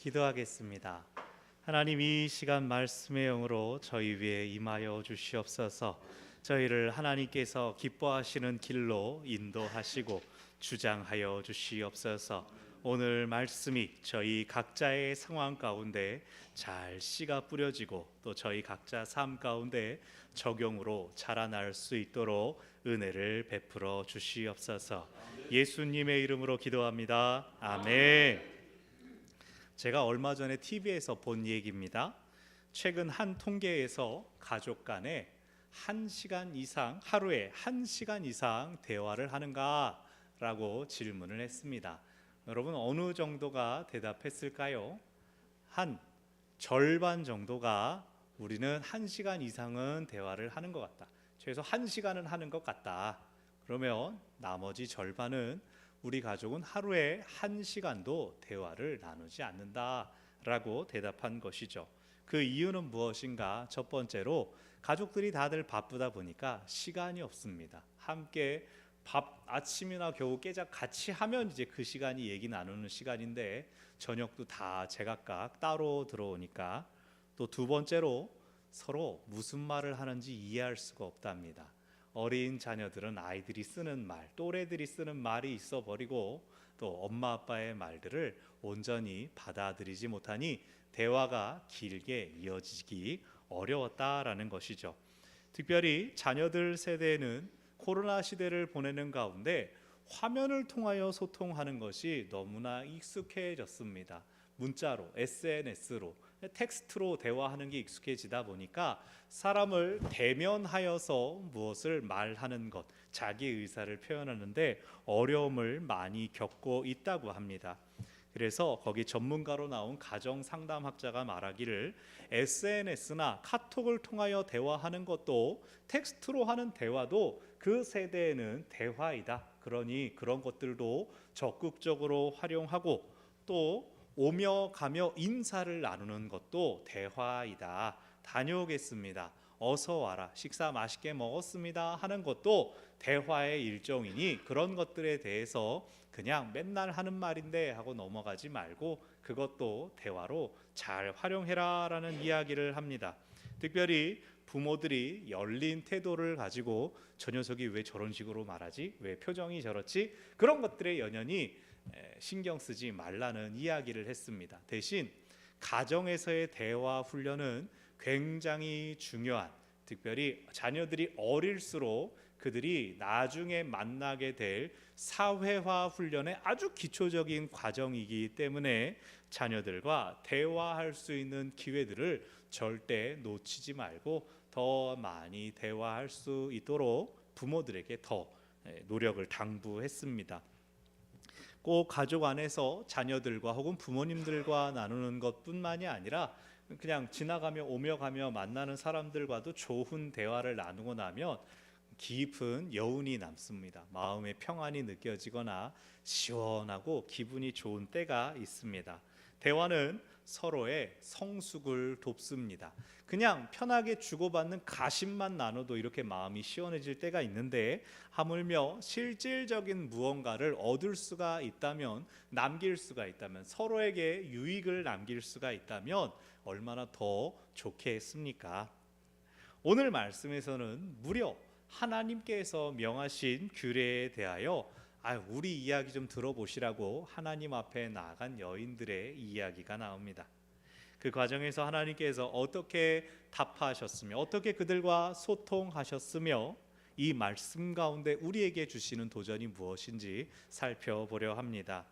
기도하겠습니다. 하나님, 이 시간 말씀의 영으로 저희 위에 임하여 주시옵소서. 저희를 하나님께서 기뻐하시는 길로 인도하시고 주장하여 주시옵소서. 오늘 말씀이 저희 각자의 상황 가운데 잘 씨가 뿌려지고 또 저희 각자 삶 가운데 적용으로 자라날 수 있도록 은혜를 베풀어 주시옵소서. 예수님의 이름으로 기도합니다. 아멘. 제가 얼마 전에 TV에서 본 얘기입니다. 최근 한 통계에서 가족 간에 1시간 이상, 하루에 1시간 이상 대화를 하는가라고 질문을 했습니다. 여러분, 어느 정도가 대답했을까요? 한 절반 정도가 우리는 1시간 이상은 대화를 하는 것 같다. 최소 1시간은 하는 것 같다. 그러면 나머지 절반은 우리 가족은 하루에 1시간도 대화를 나누지 않는다라고 대답한 것이죠. 그 이유는 무엇인가? 첫 번째로 가족들이 다들 바쁘다 보니까 시간이 없습니다. 함께 밥 아침이나 겨우 깨작 같이 하면 이제 그 시간이 얘기 나누는 시간인데 저녁도 다 제각각 따로 들어오니까. 또 두 번째로 서로 무슨 말을 하는지 이해할 수가 없답니다. 어린 자녀들은 아이들이 쓰는 말, 또래들이 쓰는 말이 있어 버리고 또 엄마 아빠의 말들을 온전히 받아들이지 못하니 대화가 길게 이어지기 어려웠다라는 것이죠. 특별히 자녀들 세대에는 코로나 시대를 보내는 가운데 화면을 통하여 소통하는 것이 너무나 익숙해졌습니다. 문자로, SNS로, 텍스트로 대화하는 게 익숙해지다 보니까 사람을 대면하여서 무엇을 말하는 것, 자기 의사를 표현하는데 어려움을 많이 겪고 있다고 합니다. 그래서 거기 전문가로 나온 가정 상담학자가 말하기를 SNS나 카톡을 통하여 대화하는 것도 텍스트로 하는 대화도 그 세대에는 대화이다. 그러니 그런 것들도 적극적으로 활용하고 또 오며 가며 인사를 나누는 것도 대화이다. 다녀오겠습니다. 어서 와라. 식사 맛있게 먹었습니다. 하는 것도 대화의 일종이니 그런 것들에 대해서 그냥 맨날 하는 말인데 하고 넘어가지 말고 그것도 대화로 잘 활용해라 라는 이야기를 합니다. 특별히 부모들이 열린 태도를 가지고 저 녀석이 왜 저런 식으로 말하지? 왜 표정이 저렇지? 그런 것들에 연연히 신경 쓰지 말라는 이야기를 했습니다. 대신 가정에서의 대화 훈련은 굉장히 중요한, 특별히 자녀들이 어릴수록 그들이 나중에 만나게 될 사회화 훈련의 아주 기초적인 과정이기 때문에 자녀들과 대화할 수 있는 기회들을 절대 놓치지 말고 더 많이 대화할 수 있도록 부모들에게 더 노력을 당부했습니다. 꼭 가족 안에서 자녀들과 혹은 부모님들과 나누는 것뿐만이 아니라 그냥 지나가며 오며 가며 만나는 사람들과도 좋은 대화를 나누고 나면 깊은 여운이 남습니다. 마음의 평안이 느껴지거나 시원하고 기분이 좋은 때가 있습니다. 대화는 서로의 성숙을 돕습니다. 그냥 편하게 주고받는 가심만 나눠도 이렇게 마음이 시원해질 때가 있는데 하물며 실질적인 무언가를 얻을 수가 있다면, 남길 수가 있다면, 서로에게 유익을 남길 수가 있다면 얼마나 더 좋겠습니까? 오늘 말씀에서는 무려 하나님께서 명하신 규례에 대하여 우리 이야기 좀 들어보시라고 하나님 앞에 나아간 여인들의 이야기가 나옵니다. 그 과정에서 하나님께서 어떻게 답하셨으며 어떻게 그들과 소통하셨으며 이 말씀 가운데 우리에게 주시는 도전이 무엇인지 살펴보려 합니다.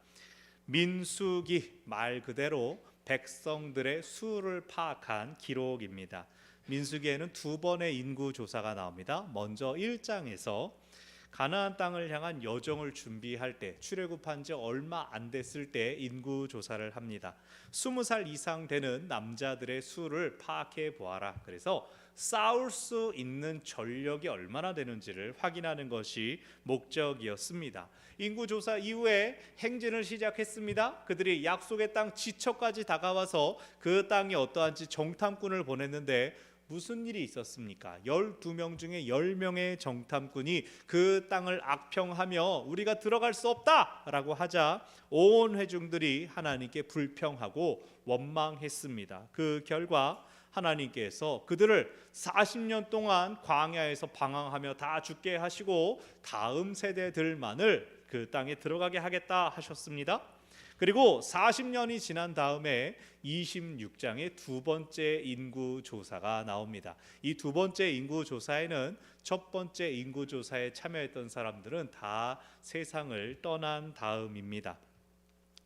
민수기 말 그대로 백성들의 수를 파악한 기록입니다. 민수기에는 두 번의 인구 조사가 나옵니다. 먼저 1장에서 가나안 땅을 향한 여정을 준비할 때, 출애굽한 지 얼마 안 됐을 때 인구 조사를 합니다. 20살 이상 되는 남자들의 수를 파악해 보아라. 그래서 싸울 수 있는 전력이 얼마나 되는지를 확인하는 것이 목적이었습니다. 인구 조사 이후에 행진을 시작했습니다. 그들이 약속의 땅 지처까지 다가와서 그 땅이 어떠한지 정탐꾼을 보냈는데 무슨 일이 있었습니까? 12명 중에 10명의 정탐꾼이 그 땅을 악평하며 우리가 들어갈 수 없다라고 하자 온 회중들이 하나님께 불평하고 원망했습니다. 그 결과 하나님께서 그들을 40년 동안 광야에서 방황하며 다 죽게 하시고 다음 세대들만을 그 땅에 들어가게 하겠다 하셨습니다. 그리고 40년이 지난 다음에 26장의 두 번째 인구 조사가 나옵니다. 이 두 번째 인구 조사에는 첫 번째 인구 조사에 참여했던 사람들은 다 세상을 떠난 다음입니다.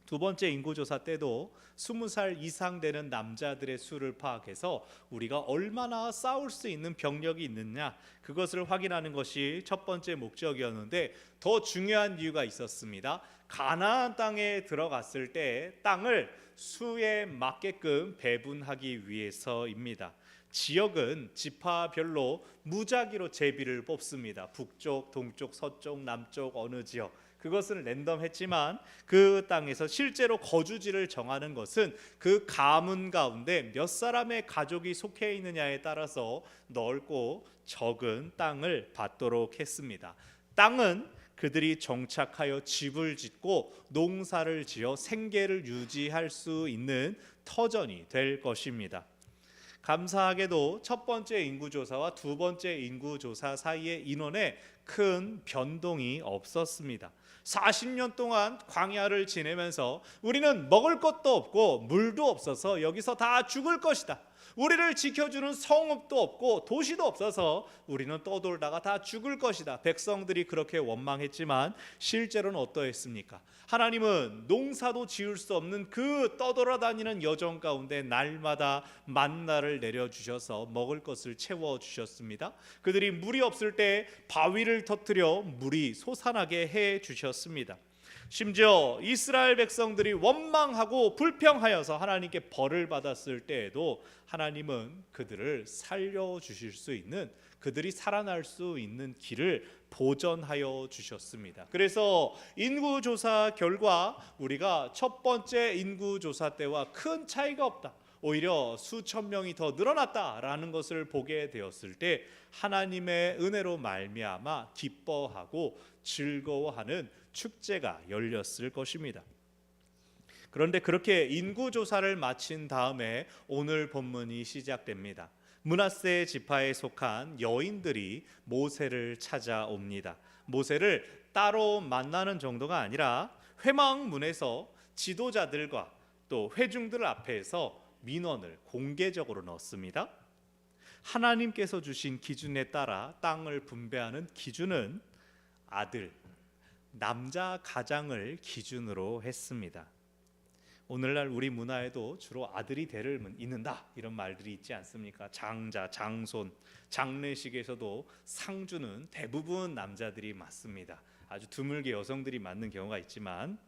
두 번째 인구조사 때도 20살 이상 되는 남자들의 수를 파악해서 우리가 얼마나 싸울 수 있는 병력이 있느냐 그것을 확인하는 것이 첫 번째 목적이었는데 더 중요한 이유가 있었습니다. 가나안 땅에 들어갔을 때 땅을 수에 맞게끔 배분하기 위해서입니다. 지역은 지파별로 무작위로 제비를 뽑습니다. 북쪽, 동쪽, 서쪽, 남쪽 어느 지역 그것은 랜덤했지만 그 땅에서 실제로 거주지를 정하는 것은 그 가문 가운데 몇 사람의 가족이 속해 있느냐에 따라서 넓고 적은 땅을 받도록 했습니다. 땅은 그들이 정착하여 집을 짓고 농사를 지어 생계를 유지할 수 있는 터전이 될 것입니다. 감사하게도 첫 번째 인구조사와 두 번째 인구조사 사이의 인원에 큰 변동이 없었습니다. 40년 동안 광야를 지내면서 우리는 먹을 것도 없고 물도 없어서 여기서 다 죽을 것이다. 우리를 지켜주는 성읍도 없고 도시도 없어서 우리는 떠돌다가 다 죽을 것이다. 백성들이 그렇게 원망했지만 실제로는 어떠했습니까? 하나님은 농사도 지을 수 없는 그 떠돌아다니는 여정 가운데 날마다 만나를 내려주셔서 먹을 것을 채워주셨습니다. 그들이 물이 없을 때 바위를 터뜨려 물이 솟아나게 해주셨습니다. 심지어 이스라엘 백성들이 원망하고 불평하여서 하나님께 벌을 받았을 때에도 하나님은 그들을 살려주실 수 있는 그들이 살아날 수 있는 길을 보전하여 주셨습니다. 그래서 인구조사 결과 우리가 첫 번째 인구조사 때와 큰 차이가 없다. 오히려 수천 명이 더 늘어났다라는 것을 보게 되었을 때 하나님의 은혜로 말미암아 기뻐하고 즐거워하는 축제가 열렸을 것입니다. 그런데 그렇게 인구조사를 마친 다음에 오늘 본문이 시작됩니다. 므낫세 지파에 속한 여인들이 모세를 찾아옵니다. 모세를 따로 만나는 정도가 아니라 회막문에서 지도자들과 또 회중들 앞에서 민원을 공개적으로 넣습니다. 하나님께서 주신 기준에 따라 땅을 분배하는 기준은 아들, 남자 가장을 기준으로 했습니다. 오늘날 우리 문화에도 주로 아들이 대를 잇는다 이런 말들이 있지 않습니까? 장자, 장손, 장례식에서도 상주는 대부분 남자들이 맡습니다. 아주 드물게 여성들이 맡는 경우가 있지만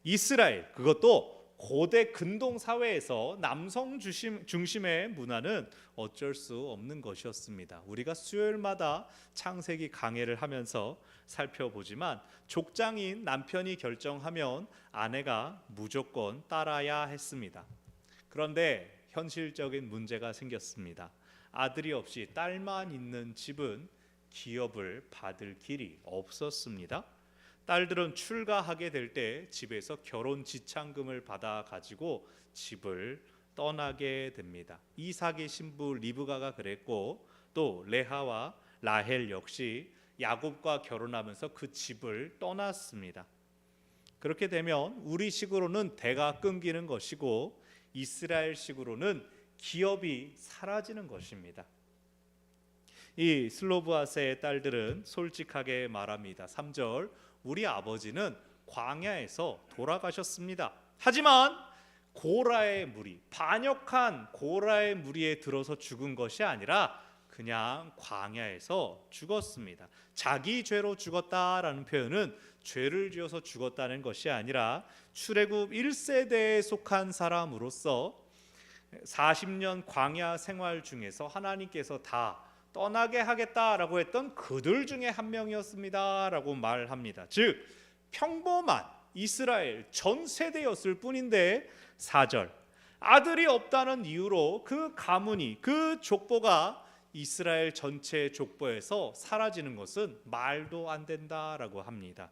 이스라엘 그것도 고대 근동 사회에서 남성 중심의 문화는 어쩔 수 없는 것이었습니다. 우리가 수요일마다 창세기 강해를 하면서 살펴보지만 족장인 남편이 결정하면 아내가 무조건 따라야 했습니다. 그런데 현실적인 문제가 생겼습니다. 아들이 없이 딸만 있는 집은 기업을 받을 길이 없었습니다. 딸들은 출가하게 될 때 집에서 결혼 지참금을 받아 가지고 집을 떠나게 됩니다. 이삭의 신부 리브가가 그랬고 또 레아와 라헬 역시 야곱과 결혼하면서 그 집을 떠났습니다. 그렇게 되면 우리식으로는 대가 끊기는 것이고 이스라엘식으로는 기업이 사라지는 것입니다. 이 슬로브하세의 딸들은 솔직하게 말합니다. 3절 우리 아버지는 광야에서 돌아가셨습니다. 하지만 고라의 무리, 반역한 고라의 무리에 들어서 죽은 것이 아니라 그냥 광야에서 죽었습니다. 자기 죄로 죽었다라는 표현은 죄를 지어서 죽었다는 것이 아니라 출애굽 1세대에 속한 사람으로서 40년 광야 생활 중에서 하나님께서 다 떠나게 하겠다라고 했던 그들 중에 한 명이었습니다라고 말합니다. 즉 평범한 이스라엘 전 세대였을 뿐인데 4절 아들이 없다는 이유로 그 가문이, 그 족보가 이스라엘 전체 족보에서 사라지는 것은 말도 안 된다라고 합니다.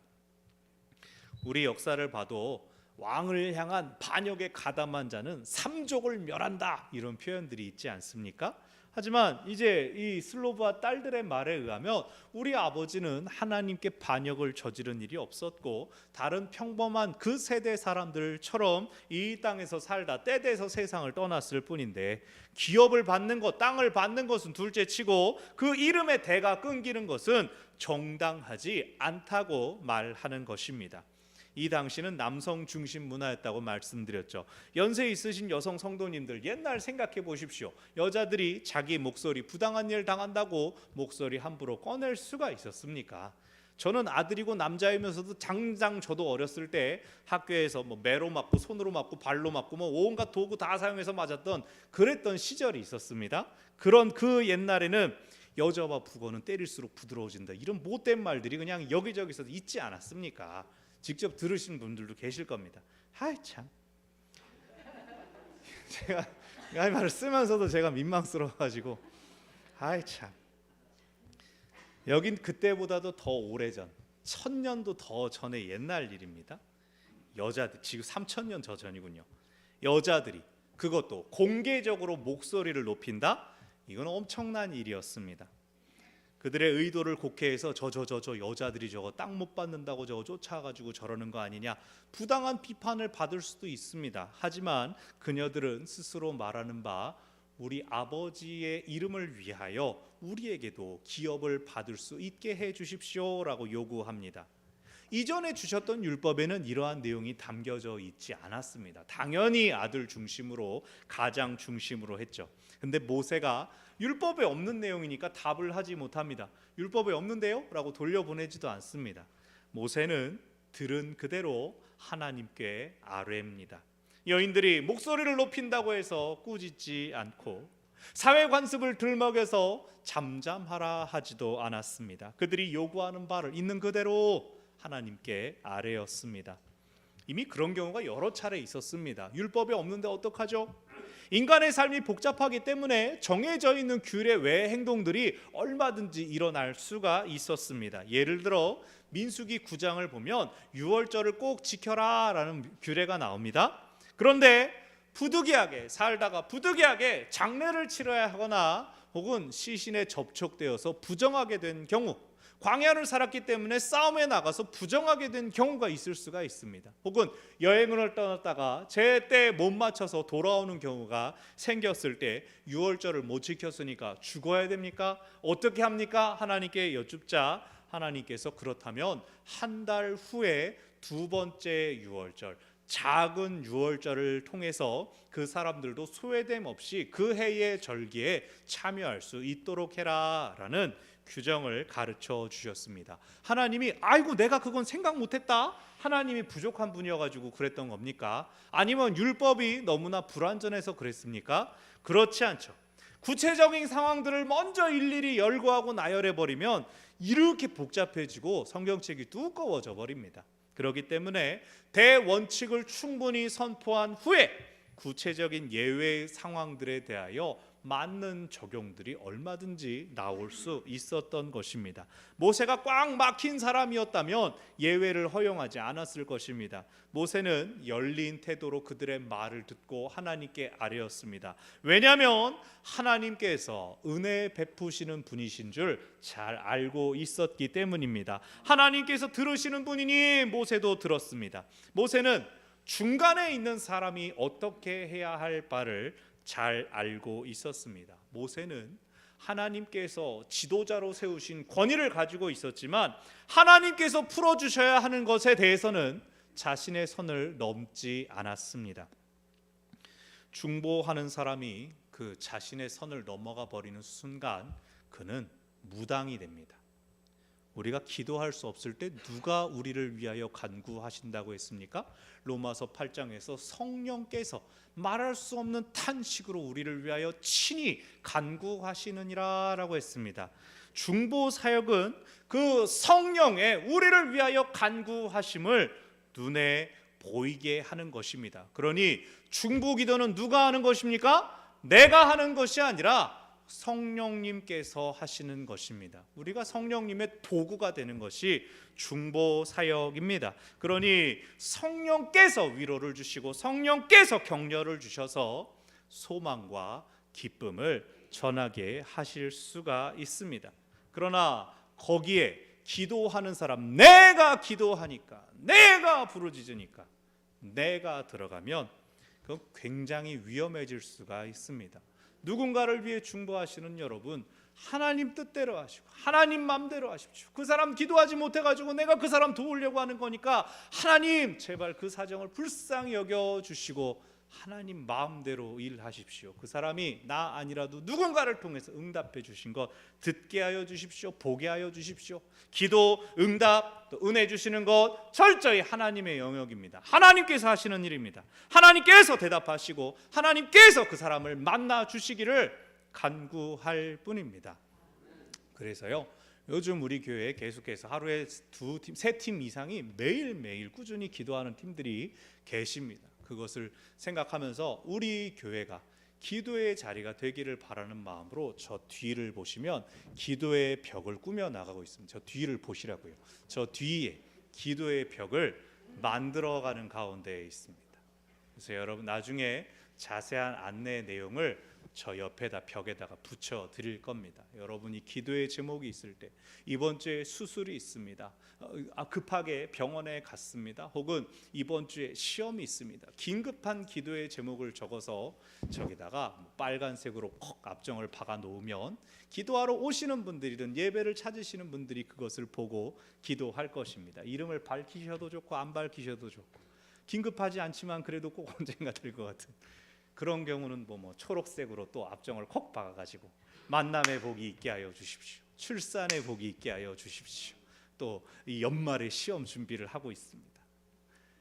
우리 역사를 봐도 왕을 향한 반역에 가담한 자는 삼족을 멸한다, 이런 표현들이 있지 않습니까? 하지만 이제 이 슬로브와 딸들의 말에 의하면 우리 아버지는 하나님께 반역을 저지른 일이 없었고 다른 평범한 그 세대 사람들처럼 이 땅에서 살다 때돼서 세상을 떠났을 뿐인데, 기업을 받는 것, 땅을 받는 것은 둘째치고 그 이름의 대가 끊기는 것은 정당하지 않다고 말하는 것입니다. 이 당시는 남성 중심 문화였다고 말씀드렸죠. 연세 있으신 여성 성도님들, 옛날 생각해 보십시오. 여자들이 자기 목소리, 부당한 일 당한다고 목소리 함부로 꺼낼 수가 있었습니까? 저는 아들이고 남자이면서도 장장 저도 어렸을 때 학교에서 매로 맞고 손으로 맞고 발로 맞고 온갖 도구 다 사용해서 맞았던 그랬던 시절이 있었습니다. 그런 그 옛날에는 여자와 북어는 때릴수록 부드러워진다, 이런 못된 말들이 그냥 여기저기서 있지 않았습니까? 직접 들으신 분들도 계실 겁니다. 아이 참, 제가 이 말을 쓰면서도 제가 민망스러워가지고, 아이 참. 여긴 그때보다도 더 오래전, 1000년도 더 전의 옛날 일입니다. 여자들, 지금 3000년 저 전이군요. 여자들이 그것도 공개적으로 목소리를 높인다? 이건 엄청난 일이었습니다. 그들의 의도를 곡해해서 저 여자들이 저거 땅 못 받는다고 저거 쫓아가지고 저러는 거 아니냐, 부당한 비판을 받을 수도 있습니다. 하지만 그녀들은 스스로 말하는 바, 우리 아버지의 이름을 위하여 우리에게도 기업을 받을 수 있게 해 주십시오라고 요구합니다. 이전에 주셨던 율법에는 이러한 내용이 담겨져 있지 않았습니다. 당연히 아들 중심으로, 가장 중심으로 했죠. 근데 모세가 율법에 없는 내용이니까 답을 하지 못합니다. 율법에 없는데요? 라고 돌려보내지도 않습니다. 모세는 들은 그대로 하나님께 아뢰입니다. 여인들이 목소리를 높인다고 해서 꾸짖지 않고 사회 관습을 들먹여서 잠잠하라 하지도 않았습니다. 그들이 요구하는 바를 있는 그대로 하나님께 아뢰었습니다. 이미 그런 경우가 여러 차례 있었습니다. 율법에 없는데 어떡하죠? 인간의 삶이 복잡하기 때문에 정해져 있는 규례 외의 행동들이 얼마든지 일어날 수가 있었습니다. 예를 들어 민수기 9장을 보면 유월절을 꼭 지켜라 라는 규례가 나옵니다. 그런데 부득이하게 살다가 부득이하게 장례를 치러야 하거나 혹은 시신에 접촉되어서 부정하게 된 경우, 광야를 살았기 때문에 싸움에 나가서 부정하게 된 경우가 있을 수가 있습니다. 혹은 여행을 떠났다가 제때 못 맞춰서 돌아오는 경우가 생겼을 때 유월절을 못 지켰으니까 죽어야 됩니까? 어떻게 합니까? 하나님께 여쭙자 하나님께서 그렇다면 한 달 후에 두 번째 유월절, 작은 유월절을 통해서 그 사람들도 소외됨 없이 그 해의 절기에 참여할 수 있도록 해라 라는 규정을 가르쳐 주셨습니다. 하나님이 아이고 내가 그건 생각 못했다, 하나님이 부족한 분이어가지고 그랬던 겁니까? 아니면 율법이 너무나 불완전해서 그랬습니까? 그렇지 않죠. 구체적인 상황들을 먼저 일일이 열거하고 나열해버리면 이렇게 복잡해지고 성경책이 두꺼워져 버립니다. 그렇기 때문에 대원칙을 충분히 선포한 후에 구체적인 예외 상황들에 대하여 맞는 적용들이 얼마든지 나올 수 있었던 것입니다. 모세가 꽉 막힌 사람이었다면 예외를 허용하지 않았을 것입니다. 모세는 열린 태도로 그들의 말을 듣고 하나님께 아뢰었습니다. 왜냐하면 하나님께서 은혜 베푸시는 분이신 줄 잘 알고 있었기 때문입니다. 하나님께서 들으시는 분이니 모세도 들었습니다. 모세는 중간에 있는 사람이 어떻게 해야 할 바를 잘 알고 있었습니다. 모세는 하나님께서 지도자로 세우신 권위를 가지고 있었지만 하나님께서 풀어주셔야 하는 것에 대해서는 자신의 선을 넘지 않았습니다. 중보하는 사람이 그 자신의 선을 넘어가 버리는 순간 그는 무당이 됩니다. 우리가 기도할 수 없을 때 누가 우리를 위하여 간구하신다고 했습니까? 로마서 8장에서 성령께서 말할 수 없는 탄식으로 우리를 위하여 친히 간구하시느니라 라고 했습니다. 중보 사역은 그 성령의 우리를 위하여 간구하심을 눈에 보이게 하는 것입니다. 그러니 중보기도는 누가 하는 것입니까? 내가 하는 것이 아니라 성령님께서 하시는 것입니다. 우리가 성령님의 도구가 되는 것이 중보 사역입니다. 그러니 성령께서 위로를 주시고 성령께서 격려를 주셔서 소망과 기쁨을 전하게 하실 수가 있습니다. 그러나 거기에 기도하는 사람, 내가 기도하니까, 내가 부르짖으니까, 내가 들어가면 그건 굉장히 위험해질 수가 있습니다. 누군가를 위해 중보하시는 여러분, 하나님 뜻대로 하시고 하나님 마음대로 하십시오. 그 사람 기도하지 못해가지고 내가 그 사람 도우려고 하는 거니까 하나님 제발 그 사정을 불쌍히 여겨주시고 하나님 마음대로 일하십시오. 그 사람이 나 아니라도 누군가를 통해서 응답해 주신 것 듣게 하여 주십시오. 보게 하여 주십시오. 기도, 응답, 또 은혜 주시는 것 철저히 하나님의 영역입니다. 하나님께서 하시는 일입니다. 하나님께서 대답하시고 하나님께서 그 사람을 만나 주시기를 간구할 뿐입니다. 그래서요, 요즘 우리 교회에 계속해서 하루에 2팀, 3팀 이상이 매일매일 꾸준히 기도하는 팀들이 계십니다. 그것을 생각하면서 우리 교회가 기도의 자리가 되기를 바라는 마음으로 저 뒤를 보시면 기도의 벽을 꾸며 나가고 있습니다. 저 뒤를 보시라고요. 저 뒤에 기도의 벽을 만들어가는 가운데 있습니다. 그래서 여러분 나중에 자세한 안내 내용을 저 옆에다 벽에다가 붙여 드릴 겁니다. 여러분이 기도의 제목이 있을 때, 이번 주에 수술이 있습니다, 급하게 병원에 갔습니다, 혹은 이번 주에 시험이 있습니다, 긴급한 기도의 제목을 적어서 저기다가 빨간색으로 콕 앞정을 박아 놓으면 기도하러 오시는 분들이든 예배를 찾으시는 분들이 그것을 보고 기도할 것입니다. 이름을 밝히셔도 좋고 안 밝히셔도 좋고, 긴급하지 않지만 그래도 꼭 언젠가 될 것 같은 그런 경우는 뭐 초록색으로 또 앞정을 콕 박아가지고 만남의 복이 있게 하여 주십시오, 출산의 복이 있게 하여 주십시오, 또 이 연말에 시험 준비를 하고 있습니다.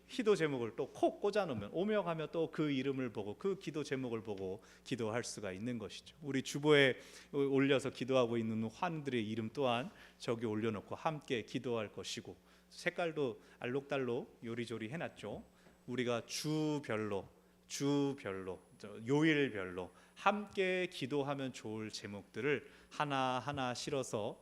기도 제목을 또 콕 꽂아놓으면 오며 가며 또 그 이름을 보고 그 기도 제목을 보고 기도할 수가 있는 것이죠. 우리 주보에 올려서 기도하고 있는 환들의 이름 또한 저기 올려놓고 함께 기도할 것이고, 색깔도 알록달록 요리조리 해놨죠. 우리가 주별로 요일별로 함께 기도하면 좋을 제목들을 하나하나 실어서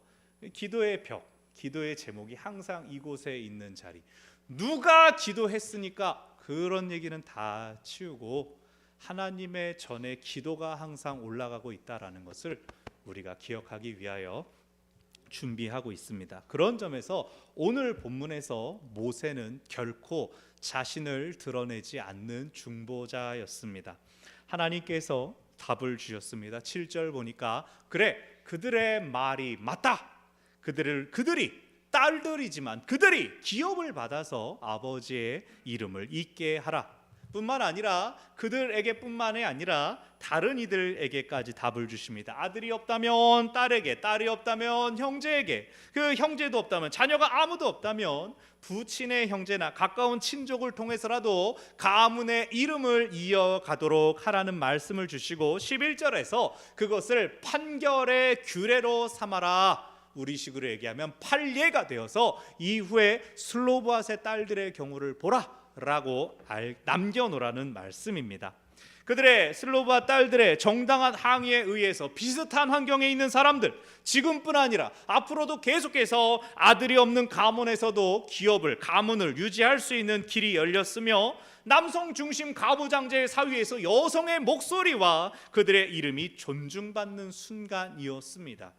기도의 벽, 기도의 제목이 항상 이곳에 있는 자리, 누가 기도했으니까 그런 얘기는 다 치우고 하나님의 전에 기도가 항상 올라가고 있다라는 것을 우리가 기억하기 위하여 준비하고 있습니다. 그런 점에서 오늘 본문에서 모세는 결코 자신을 드러내지 않는 중보자였습니다. 하나님께서 답을 주셨습니다. 7절 보니까 그래, 그들의 말이 맞다. 그들이 딸들이지만 그들이 기업을 받아서 아버지의 이름을 잊게 하라. 뿐만 아니라 그들에게 뿐만이 아니라 다른 이들에게까지 답을 주십니다. 아들이 없다면 딸에게, 딸이 없다면 형제에게, 그 형제도 없다면, 자녀가 아무도 없다면 부친의 형제나 가까운 친족을 통해서라도 가문의 이름을 이어가도록 하라는 말씀을 주시고 11절에서 그것을 판결의 규례로 삼아라, 우리식으로 얘기하면 판례가 되어서 이후에 슬로보앗의 딸들의 경우를 보라 라고 남겨놓으라는 말씀입니다. 그들의 슬로보앗 딸들의 정당한 항의에 의해서 비슷한 환경에 있는 사람들, 지금뿐 아니라 앞으로도 계속해서 아들이 없는 가문에서도 가문을 유지할 수 있는 길이 열렸으며, 남성 중심 가부장제의 사회에서 여성의 목소리와 그들의 이름이 존중받는 순간이었습니다.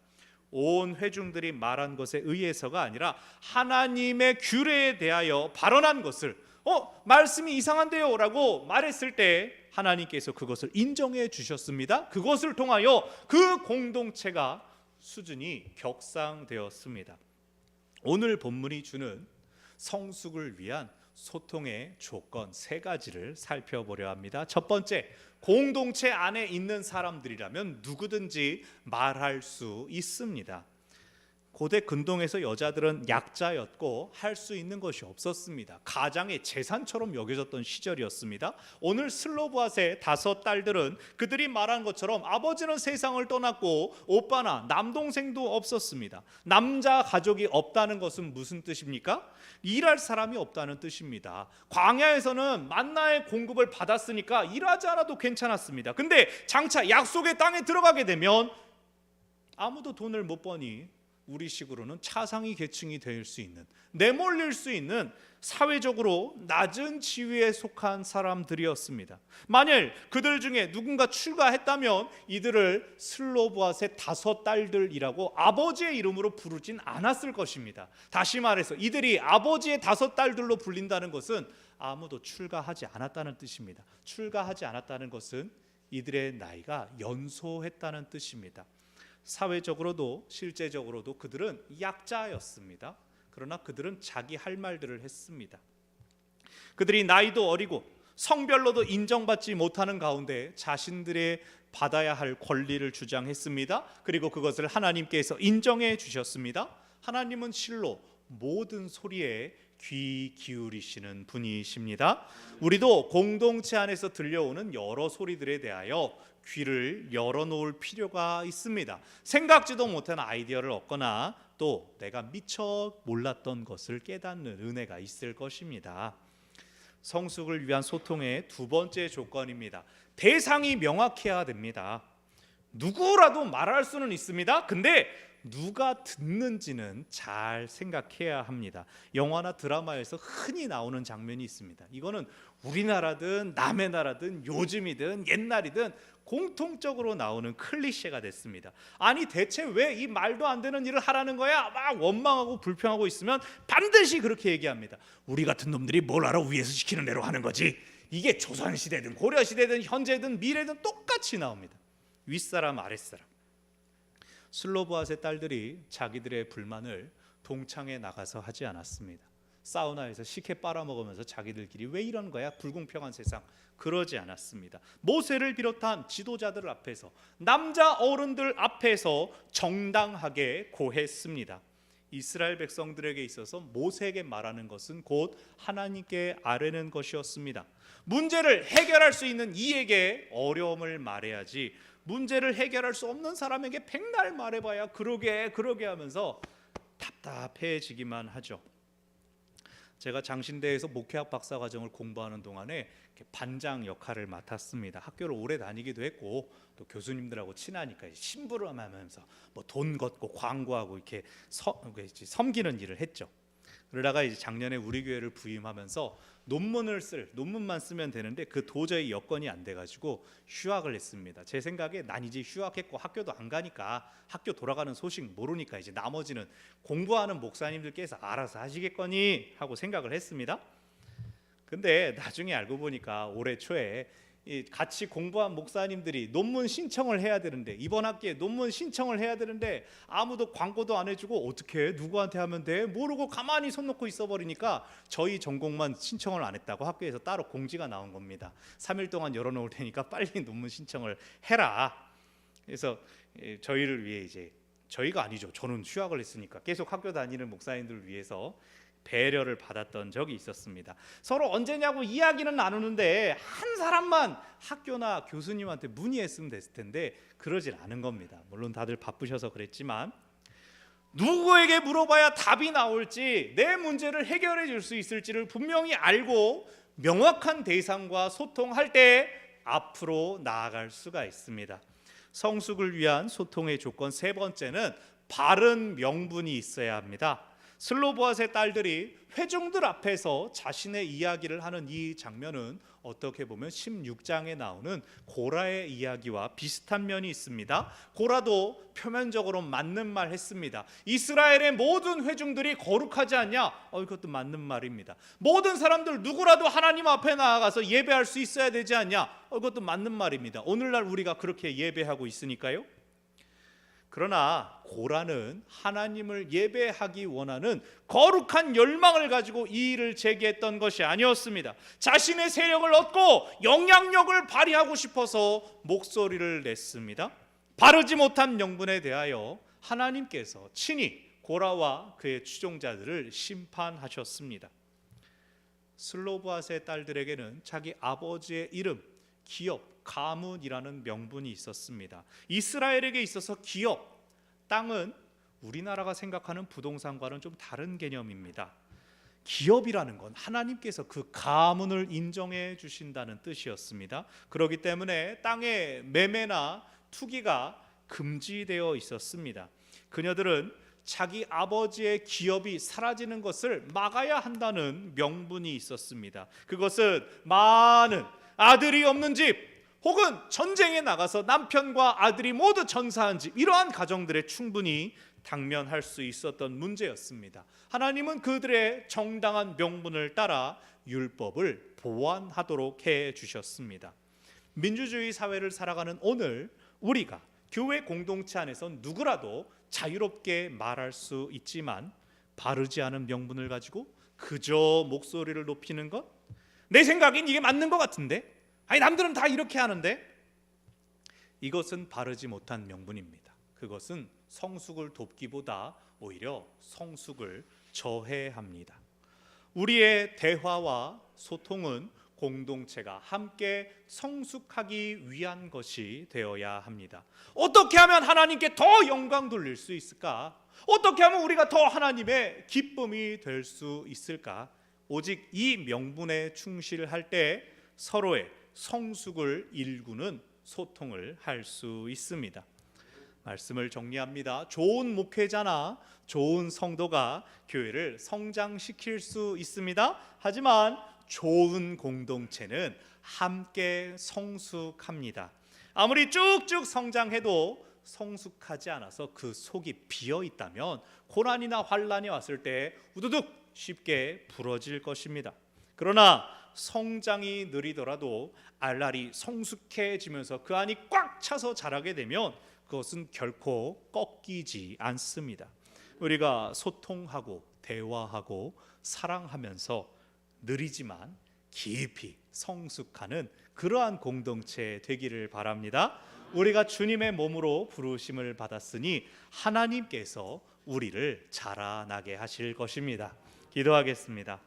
온 회중들이 말한 것에 의해서가 아니라 하나님의 규례에 대하여 발언한 것을 말씀이 이상한데요 라고 말했을 때 하나님께서 그것을 인정해 주셨습니다. 그것을 통하여 그 공동체가 수준이 격상되었습니다. 오늘 본문이 주는 성숙을 위한 소통의 조건 3가지를 살펴보려 합니다. 첫 번째, 공동체 안에 있는 사람들이라면 누구든지 말할 수 있습니다. 고대 근동에서 여자들은 약자였고 할 수 있는 것이 없었습니다. 가장의 재산처럼 여겨졌던 시절이었습니다. 오늘 슬로브앗의 5 딸들은 그들이 말한 것처럼 아버지는 세상을 떠났고 오빠나 남동생도 없었습니다. 남자 가족이 없다는 것은 무슨 뜻입니까? 일할 사람이 없다는 뜻입니다. 광야에서는 만나의 공급을 받았으니까 일하지 않아도 괜찮았습니다. 근데 장차 약속의 땅에 들어가게 되면 아무도 돈을 못 버니 우리식으로는 차상위 계층이 될 수 있는, 내몰릴 수 있는 사회적으로 낮은 지위에 속한 사람들이었습니다. 만일 그들 중에 누군가 출가했다면 이들을 슬로브앗의 5 딸들이라고 아버지의 이름으로 부르진 않았을 것입니다. 다시 말해서 이들이 아버지의 5 딸들로 불린다는 것은 아무도 출가하지 않았다는 뜻입니다. 출가하지 않았다는 것은 이들의 나이가 연소했다는 뜻입니다. 사회적으로도 실제적으로도 그들은 약자였습니다. 그러나 그들은 자기 할 말들을 했습니다. 그들이 나이도 어리고 성별로도 인정받지 못하는 가운데 자신들의 받아야 할 권리를 주장했습니다. 그리고 그것을 하나님께서 인정해 주셨습니다. 하나님은 실로 모든 소리에 귀 기울이시는 분이십니다. 우리도 공동체 안에서 들려오는 여러 소리들에 대하여 귀를 열어놓을 필요가 있습니다. 생각지도 못한 아이디어를 얻거나 또 내가 미처 몰랐던 것을 깨닫는 은혜가 있을 것입니다. 성숙을 위한 소통의 2번째 조건입니다. 대상이 명확해야 됩니다. 누구라도 말할 수는 있습니다. 근데 누가 듣는지는 잘 생각해야 합니다. 영화나 드라마에서 흔히 나오는 장면이 있습니다. 이거는 우리나라든 남의 나라든 요즘이든 옛날이든 공통적으로 나오는 클리셰가 됐습니다. 아니 대체 왜 이 말도 안 되는 일을 하라는 거야? 막 원망하고 불평하고 있으면 반드시 그렇게 얘기합니다. 우리 같은 놈들이 뭘 알아? 위에서 시키는 대로 하는 거지. 이게 조선시대든 고려시대든 현재든 미래든 똑같이 나옵니다. 윗사람 아랫사람. 슬로브앗의 딸들이 자기들의 불만을 동창에 나가서 하지 않았습니다. 사우나에서 식혜 빨아먹으면서 자기들끼리 왜 이런 거야? 불공평한 세상. 그러지 않았습니다. 모세를 비롯한 지도자들 앞에서, 남자 어른들 앞에서 정당하게 고했습니다. 이스라엘 백성들에게 있어서 모세에게 말하는 것은 곧 하나님께 아뢰는 것이었습니다. 문제를 해결할 수 있는 이에게 어려움을 말해야지, 문제를 해결할 수 없는 사람에게 백날 말해봐야 그러게 하면서 답답해지기만 하죠. 제가 장신대에서 목회학 박사과정을 공부하는 동안에 반장 역할을 맡았습니다. 학교를 오래 다니기도 했고 또 교수님들하고 친하니까 심부름하면서 뭐 돈 걷고 광고하고 이렇게 섬기는 일을 했죠. 그러다가 이제 작년에 우리 교회를 부임하면서 논문만 쓰면 되는데 그 도저히 여건이 안 돼가지고 휴학을 했습니다. 제 생각에 난 이제 휴학했고 학교도 안 가니까 학교 돌아가는 소식 모르니까 이제 나머지는 공부하는 목사님들께서 알아서 하시겠거니 하고 생각을 했습니다. 근데 나중에 알고 보니까 올해 초에 같이 공부한 목사님들이 논문 신청을 해야 되는데, 이번 학기에 논문 신청을 해야 되는데 아무도 광고도 안 해주고 어떻게 누구한테 하면 돼? 모르고 가만히 손 놓고 있어버리니까 저희 전공만 신청을 안 했다고 학교에서 따로 공지가 나온 겁니다. 3일 동안 열어놓을 테니까 빨리 논문 신청을 해라. 그래서 저희를 위해, 이제 저희가 아니죠, 저는 휴학을 했으니까 계속 학교 다니는 목사님들을 위해서 배려를 받았던 적이 있었습니다. 서로 언제냐고 이야기는 나누는데 한 사람만 학교나 교수님한테 문의했으면 됐을 텐데 그러질 않은 겁니다. 물론 다들 바쁘셔서 그랬지만 누구에게 물어봐야 답이 나올지, 내 문제를 해결해 줄 수 있을지를 분명히 알고 명확한 대상과 소통할 때 앞으로 나아갈 수가 있습니다. 성숙을 위한 소통의 조건 3번째는 바른 명분이 있어야 합니다. 슬로브앗의 딸들이 회중들 앞에서 자신의 이야기를 하는 이 장면은 어떻게 보면 16장에 나오는 고라의 이야기와 비슷한 면이 있습니다. 고라도 표면적으로 맞는 말 했습니다. 이스라엘의 모든 회중들이 거룩하지 않냐? 이것도 맞는 말입니다. 모든 사람들 누구라도 하나님 앞에 나아가서 예배할 수 있어야 되지 않냐? 이것도 맞는 말입니다. 오늘날 우리가 그렇게 예배하고 있으니까요. 그러나 고라는 하나님을 예배하기 원하는 거룩한 열망을 가지고 이 일을 제기했던 것이 아니었습니다. 자신의 세력을 얻고 영향력을 발휘하고 싶어서 목소리를 냈습니다. 바르지 못한 명분에 대하여 하나님께서 친히 고라와 그의 추종자들을 심판하셨습니다. 슬로브앗의 딸들에게는 자기 아버지의 이름 기업, 가문이라는 명분이 있었습니다. 이스라엘에게 있어서 기업, 땅은 우리나라가 생각하는 부동산과는 좀 다른 개념입니다. 기업이라는 건 하나님께서 그 가문을 인정해 주신다는 뜻이었습니다. 그렇기 때문에 땅의 매매나 투기가 금지되어 있었습니다. 그녀들은 자기 아버지의 기업이 사라지는 것을 막아야 한다는 명분이 있었습니다. 그것은 많은 아들이 없는 집, 혹은 전쟁에 나가서 남편과 아들이 모두 전사한 집, 이러한 가정들에 충분히 당면할 수 있었던 문제였습니다. 하나님은 그들의 정당한 명분을 따라 율법을 보완하도록 해 주셨습니다. 민주주의 사회를 살아가는 오늘 우리가 교회 공동체 안에서 누구라도 자유롭게 말할 수 있지만 바르지 않은 명분을 가지고 그저 목소리를 높이는 것, 내 생각엔 이게 맞는 것 같은데, 아니 남들은 다 이렇게 하는데, 이것은 바르지 못한 명분입니다. 그것은 성숙을 돕기보다 오히려 성숙을 저해합니다. 우리의 대화와 소통은 공동체가 함께 성숙하기 위한 것이 되어야 합니다. 어떻게 하면 하나님께 더 영광 돌릴 수 있을까? 어떻게 하면 우리가 더 하나님의 기쁨이 될 수 있을까? 오직 이 명분에 충실할 때 서로의 성숙을 일구는 소통을 할 수 있습니다. 말씀을 정리합니다. 좋은 목회자나 좋은 성도가 교회를 성장시킬 수 있습니다. 하지만 좋은 공동체는 함께 성숙합니다. 아무리 쭉쭉 성장해도 성숙하지 않아서 그 속이 비어 있다면 고난이나 환란이 왔을 때 우두둑 쉽게 부러질 것입니다. 그러나 성장이 느리더라도 알알이 성숙해지면서 그 안이 꽉 차서 자라게 되면 그것은 결코 꺾이지 않습니다. 우리가 소통하고 대화하고 사랑하면서 느리지만 깊이 성숙하는 그러한 공동체 되기를 바랍니다. 우리가 주님의 몸으로 부르심을 받았으니 하나님께서 우리를 자라나게 하실 것입니다. 기도하겠습니다.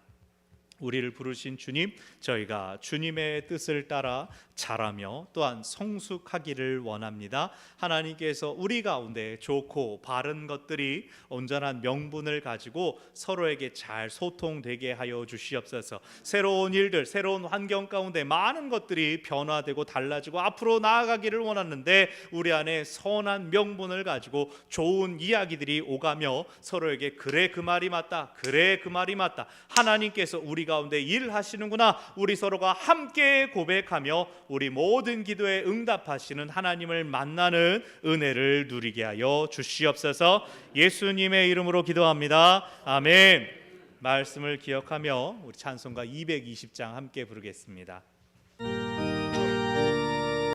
우리를 부르신 주님, 저희가 주님의 뜻을 따라 자라며 또한 성숙하기를 원합니다. 하나님께서 우리 가운데 좋고 바른 것들이 온전한 명분을 가지고 서로에게 잘 소통되게 하여 주시옵소서. 새로운 일들, 새로운 환경 가운데 많은 것들이 변화되고 달라지고 앞으로 나아가기를 원하는데 우리 안에 선한 명분을 가지고 좋은 이야기들이 오가며 서로에게 그래 그 말이 맞다, 그래 그 말이 맞다, 하나님께서 우리 가운데 일하시는구나, 우리 서로가 함께 고백하며 우리 모든 기도에 응답하시는 하나님을 만나는 은혜를 누리게 하여 주시옵소서. 예수님의 이름으로 기도합니다. 아멘. 말씀을 기억하며 우리 찬송가 220장 함께 부르겠습니다.